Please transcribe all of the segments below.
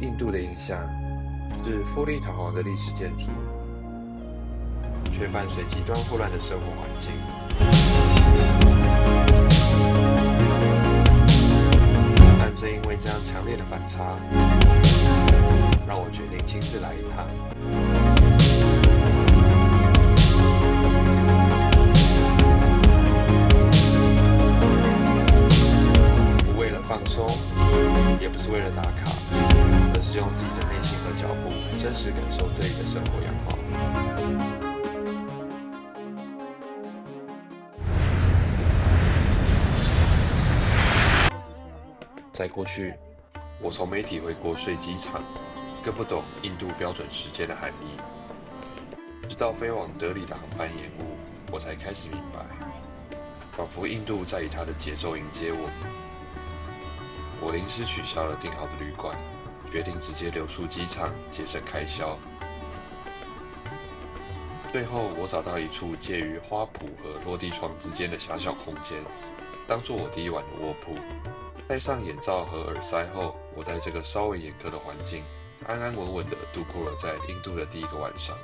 印度的印象是富丽堂皇的历史建筑，却伴随极端混乱的生活环境。但正因为这样强烈的反差，让我决定亲自来一趟。不为了放松，也不是为了打卡，而是用自己的内心和脚步，真实感受这里的生活样貌。在过去，我从没体会过睡机场，更不懂印度标准时间的含义。直到飞往德里的航班延误，我才开始明白，仿佛印度在以它的节奏迎接我。我临时取消了订好的旅馆，决定直接留宿机场，节省开销。最后，我找到一处介于花圃和落地窗之间的狭小空间，当做我第一晚的卧铺。戴上眼罩和耳塞后，我在这个稍微严苛的环境，安安稳稳地度过了在印度的第一个晚上。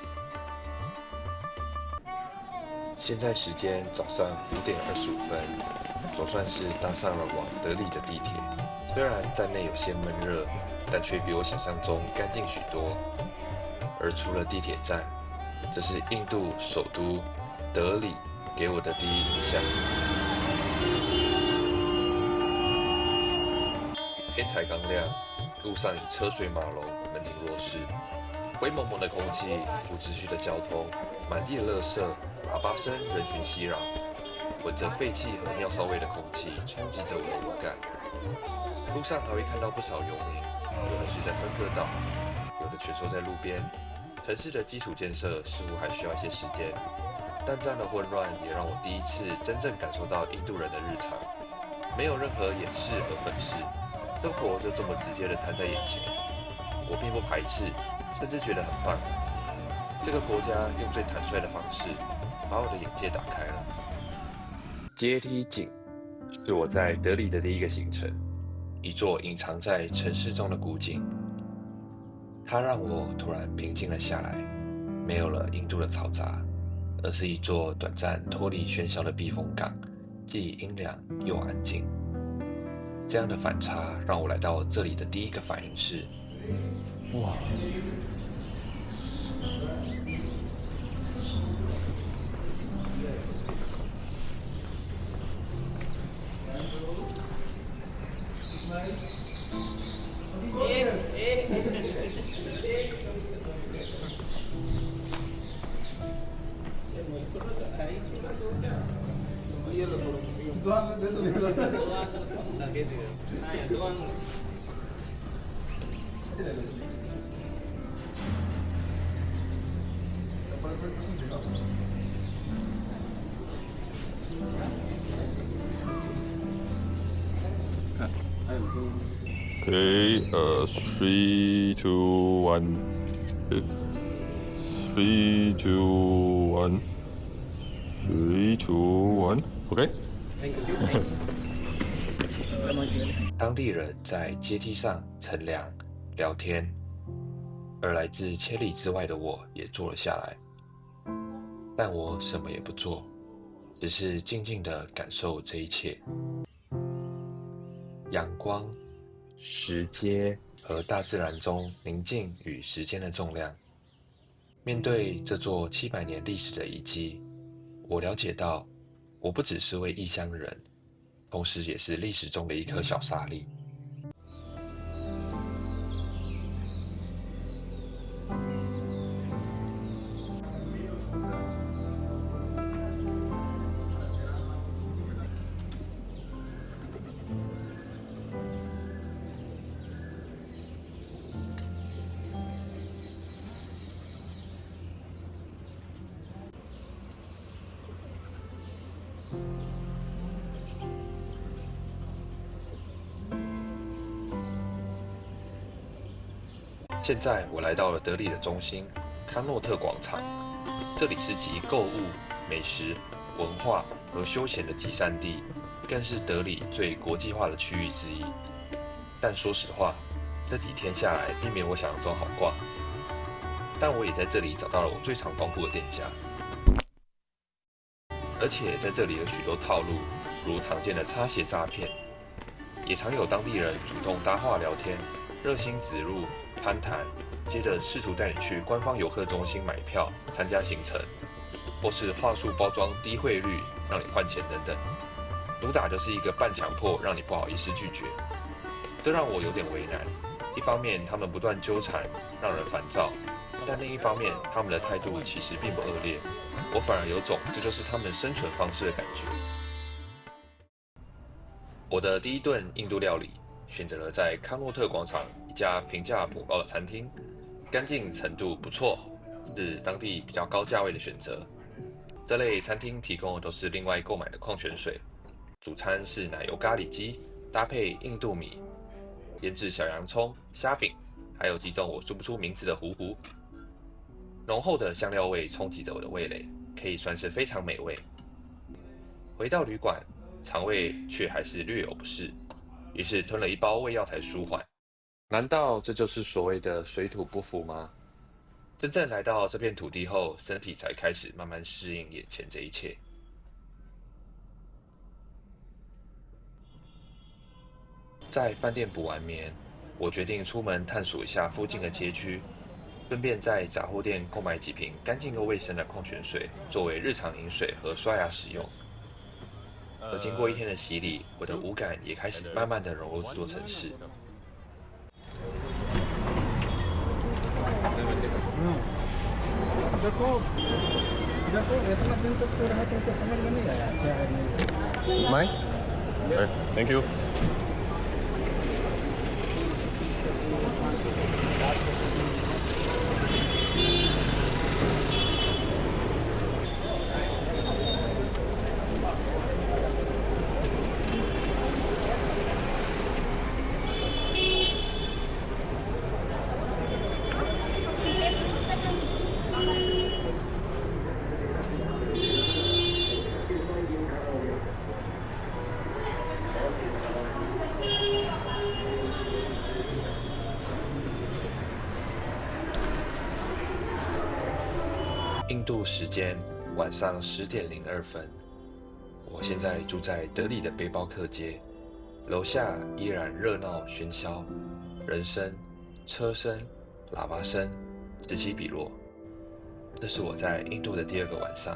现在时间早上5:25，总算是搭上了往德里的地铁。虽然站内有些闷热，但却比我想象中干净许多。而除了地铁站，这是印度首都德里给我的第一印象。天才刚亮，路上已车水马龙，门庭若市，灰蒙蒙的空气，无秩序的交通，满地的垃圾，喇叭声，人群熙攘，混着废气和尿骚味的空气冲击着我的五感。路上还会看到不少游民，有的是在分割岛，有的蜷缩在路边。城市的基础建设似乎还需要一些时间，但这样的混乱也让我第一次真正感受到印度人的日常，没有任何掩饰和粉饰。生活就这么直接地摊在眼前，我并不排斥，甚至觉得很棒。这个国家用最坦率的方式，把我的眼界打开了。阶梯井是我在德里的第一个行程，一座隐藏在城市中的古井。它让我突然平静了下来，没有了印度的嘈杂，而是一座短暂脱离喧嚣的避风港，既阴凉又安静。这样的反差让我来到这里的第一个反应是：哇！Okay, 3, 2, 1. 3, 2, 1. 3, 2, 1. Okay. 当地人在阶梯上乘凉聊天，而来自千里之外的我也坐了下来，但我什么也不做，只是静静地感受这一切。阳光、石阶和大自然中宁静与时间的重量。面对这座700年历史的遗迹，我了解到，我不只是位异乡人，同时也是历史中的一颗小沙粒。现在我来到了德里的中心康诺特广场，这里是集购物、美食、文化和休闲的集散地，更是德里最国际化的区域之一。但说实话，这几天下来并没有我想象中好逛，但我也在这里找到了我最常光顾的店家，而且在这里有许多套路，如常见的擦鞋诈骗，也常有当地人主动搭话聊天，热心植入、攀谈，接着试图带你去官方游客中心买票、参加行程，或是话术包装低汇率让你换钱等等，主打就是一个半强迫，让你不好意思拒绝。这让我有点为难，一方面他们不断纠缠，让人烦躁，但另一方面他们的态度其实并不恶劣，我反而有种这就是他们生存方式的感觉。我的第一顿印度料理选择了在康诺特广场一家评价颇高的餐厅，干净程度不错，是当地比较高价位的选择。这类餐厅提供的都是另外购买的矿泉水，主餐是奶油咖喱鸡，搭配印度米，腌制小洋葱、虾饼，还有几种我说不出名字的糊糊。浓厚的香料味冲击着我的味蕾，可以算是非常美味。回到旅馆，肠胃却还是略有不适，于是吞了一包胃药才舒缓。难道这就是所谓的水土不服吗？真正来到这片土地后，身体才开始慢慢适应眼前这一切。在饭店补完眠，我决定出门探索一下附近的街区，顺便在杂货店购买几瓶干净又卫生的矿泉水，作为日常饮水和刷牙使用。而经过一天的洗礼，我的五感也开始慢慢的融入这座城市。Mine? Okay, thank you.印度时间晚上10:02，我现在住在德里的背包客街，楼下依然热闹喧嚣，人声、车声、喇叭声此起彼落。这是我在印度的第2个晚上。